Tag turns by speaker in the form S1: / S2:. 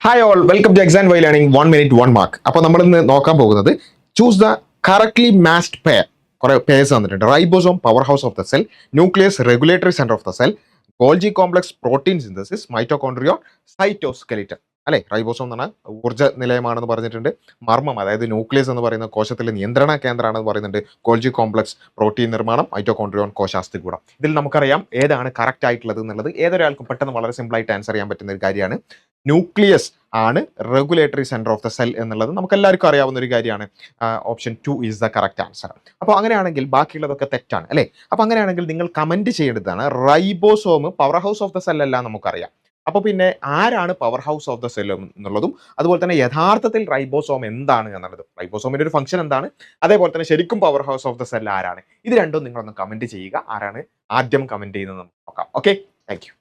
S1: Hi all, welcome to exam Y learning 1 minute 1 mark. അപ്പോൾ നമ്മൾ ഇന്ന് നോക്കാൻ പോകുന്നത് choose the correctly matched pair. കുറെ പേഴ്സ് തന്നിട്ടുണ്ട്. Ribosome power house of the cell, nucleus regulatory centre of the cell, Golgi complex protein synthesis, mitochondrion, cytoskeleton. അല്ലെ, ribosome എന്ന് പറഞ്ഞാൽ ഊർജ്ജ നിലയമാണെന്ന് പറഞ്ഞിട്ടുണ്ട്. മർമ്മം, അതായത് ന്യൂക്ലിയസ് എന്ന് പറയുന്ന കോശത്തിലെ നിയന്ത്രണ കേന്ദ്രമാണെന്ന് പറയുന്നുണ്ട്. ഗോൾജി കോംപ്ലക്സ് പ്രോട്ടീൻ നിർമ്മാണം, മൈറ്റോകോൺഡ്രിയോൺ കോശാസ്ഥികൂടം. ഇതിൽ നമുക്കറിയാം ഏതാണ് കറക്റ്റ് ആയിട്ടുള്ളത് എന്നുള്ളത്. ഏതൊരാൾക്കും പെട്ടെന്ന് വളരെ സിമ്പിൾ ആയിട്ട് ആൻസർ ചെയ്യാൻ പറ്റുന്ന ഒരു കാര്യമാണ്. ന്യൂക്ലിയസ് ആണ് regulatory centre of the cell എന്നുള്ളത് നമുക്ക് എല്ലാവർക്കും അറിയാവുന്ന ഒരു കാര്യമാണ്. Option 2 is the correct answer. അപ്പോൾ അങ്ങനെയാണെങ്കിൽ ബാക്കിയുള്ളതൊക്കെ തെറ്റാണ് അല്ലേ. അപ്പോൾ അങ്ങനെയാണെങ്കിൽ നിങ്ങൾ കമന്റ് ചെയ്യേണ്ടതാണ് ribosome power house of the cell അല്ല നമുക്കറിയാം. അപ്പോൾ പിന്നെ ആരാണ് power house of the cell എന്നുള്ളതും, അതുപോലെ തന്നെ യഥാർത്ഥത്തിൽ റൈബോസോം എന്താണ് എന്നുള്ളതും, റൈബോസോമിന്റെ ഒരു ഫംഗ്ഷൻ എന്താണ്, അതേപോലെ തന്നെ ശരിക്കും power house of the cell ആരാണ്, ഇത് രണ്ടും നിങ്ങളൊന്ന് കമന്റ് ചെയ്യുക. ആരാണ് ആദ്യം കമന്റ് ചെയ്യുന്നത് നമുക്ക് നോക്കാം. Okay, thank you.